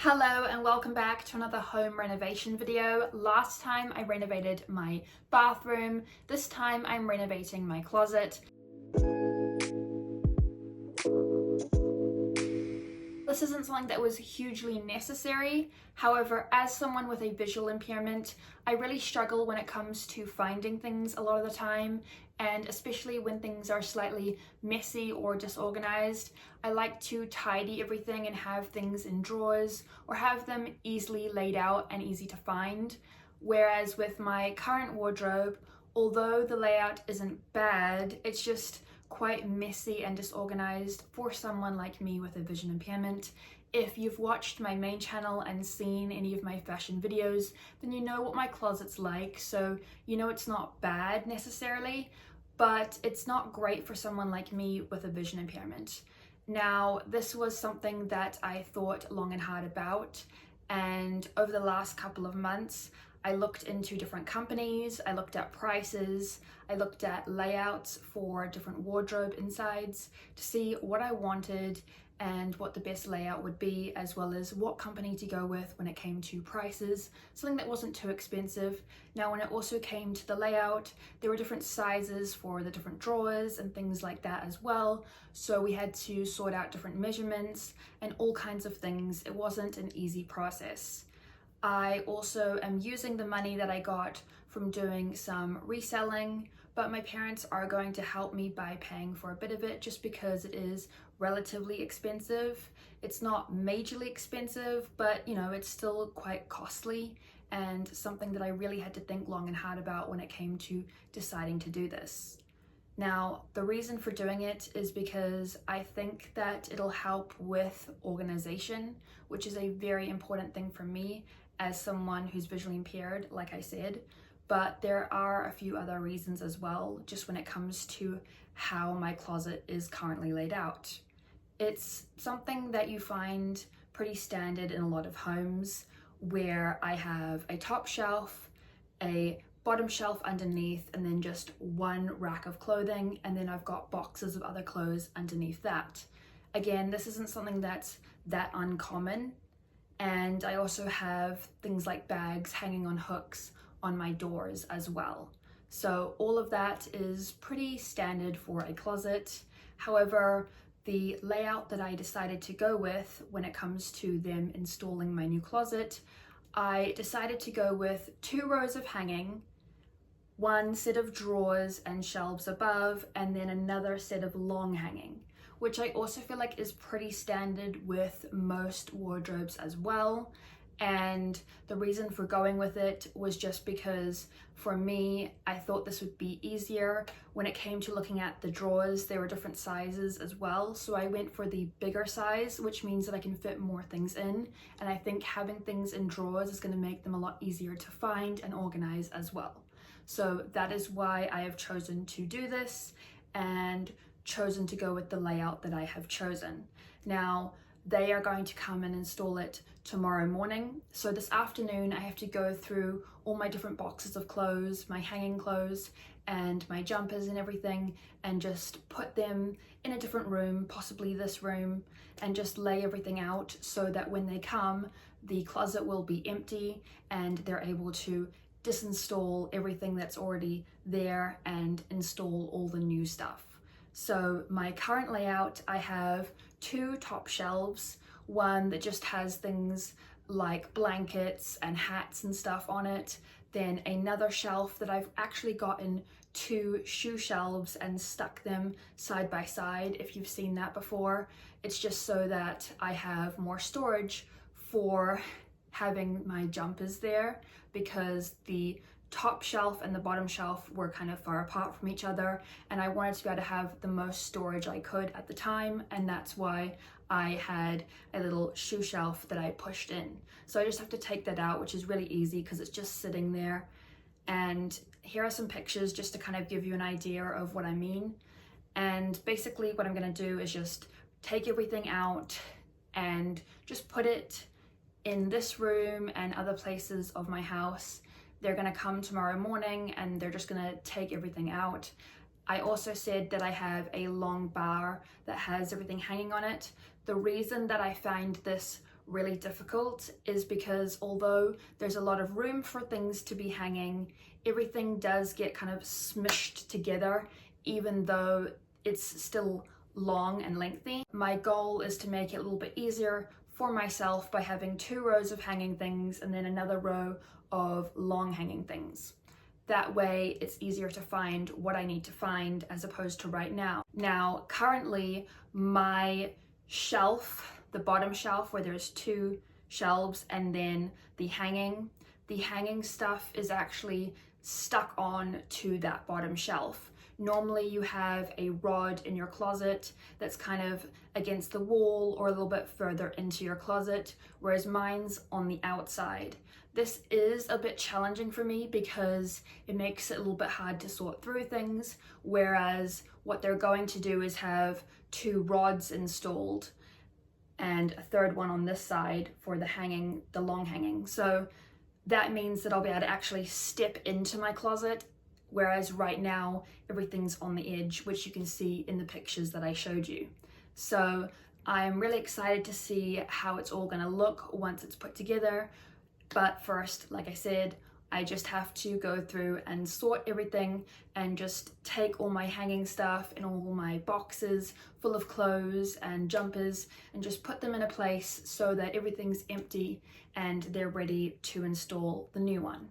Hello and welcome back to another home renovation video. Last time I renovated my bathroom. This time I'm renovating my closet. This isn't something that was hugely necessary. However, as someone with a visual impairment, I really struggle when it comes to finding things a lot of the time, and especially when things are slightly messy or disorganized. I like to tidy everything and have things in drawers or have them easily laid out and easy to find. Whereas with my current wardrobe, although the layout isn't bad, it's just quite messy and disorganized for someone like me with a vision impairment. If you've watched my main channel and seen any of my fashion videos, then you know what my closet's like, so you know it's not bad necessarily, but it's not great for someone like me with a vision impairment. Now, this was something that I thought long and hard about, and over the last couple of months, I looked into different companies, I looked at prices, I looked at layouts for different wardrobe insides to see what I wanted and what the best layout would be, as well as what company to go with when it came to prices, something that wasn't too expensive. Now, when it also came to the layout, there were different sizes for the different drawers and things like that as well. So we had to sort out different measurements and all kinds of things. It wasn't an easy process. I also am using the money that I got from doing some reselling, but my parents are going to help me by paying for a bit of it just because it is relatively expensive. It's not majorly expensive, but you know, it's still quite costly and something that I really had to think long and hard about when it came to deciding to do this. Now, the reason for doing it is because I think that it'll help with organization, which is a very important thing for me as someone who's visually impaired, like I said, but there are a few other reasons as well, just when it comes to how my closet is currently laid out. It's something that you find pretty standard in a lot of homes, where I have a top shelf, a bottom shelf underneath, and then just one rack of clothing, and then I've got boxes of other clothes underneath that. Again, this isn't something that's that uncommon. And I also have things like bags hanging on hooks on my doors as well. So all of that is pretty standard for a closet. However, the layout that I decided to go with when it comes to them installing my new closet, I decided to go with 2 rows of hanging, 1 set of drawers and shelves above, and then another set of long hanging, which I also feel like is pretty standard with most wardrobes as well. And the reason for going with it was just because for me, I thought this would be easier. When it came to looking at the drawers, there were different sizes as well. So I went for the bigger size, which means that I can fit more things in. And I think having things in drawers is going to make them a lot easier to find and organize as well. So that is why I have chosen to do this and chosen to go with the layout that I have chosen. Now, they are going to come and install it tomorrow morning. So this afternoon, I have to go through all my different boxes of clothes, my hanging clothes, and my jumpers and everything, and just put them in a different room, possibly this room, and just lay everything out so that when they come, the closet will be empty and they're able to disinstall everything that's already there and install all the new stuff. So my current layout, I have 2 top shelves, one that just has things like blankets and hats and stuff on it, then another shelf that I've actually gotten 2 shoe shelves and stuck them side by side. If you've seen that before, it's just so that I have more storage for having my jumpers there, because the top shelf and the bottom shelf were kind of far apart from each other, and I wanted to be able to have the most storage I could at the time, and that's why I had a little shoe shelf that I pushed in. So I just have to take that out, which is really easy because it's just sitting there. And here are some pictures just to kind of give you an idea of what I mean. And basically what I'm going to do is just take everything out and just put it in this room and other places of my house. They're going to come tomorrow morning and they're just going to take everything out. I also said that I have a long bar that has everything hanging on it. The reason that I find this really difficult is because although there's a lot of room for things to be hanging, everything does get kind of smushed together, even though it's still long and lengthy. My goal is to make it a little bit easier for myself by having 2 rows of hanging things and then another row of long hanging things. That way it's easier to find what I need to find as opposed to right now. Now, currently my shelf, the bottom shelf where there's 2 shelves and then the hanging stuff is actually stuck on to that bottom shelf. Normally you have a rod in your closet that's kind of against the wall or a little bit further into your closet, whereas mine's on the outside. This is a bit challenging for me because it makes it a little bit hard to sort through things, whereas what they're going to do is have 2 rods installed and a 3rd one on this side for the long hanging. So that means that I'll be able to actually step into my closet, whereas right now everything's on the edge, which you can see in the pictures that I showed you. So I'm really excited to see how it's all gonna look once it's put together. But first, like I said, I just have to go through and sort everything and just take all my hanging stuff and all my boxes full of clothes and jumpers and just put them in a place so that everything's empty and they're ready to install the new one.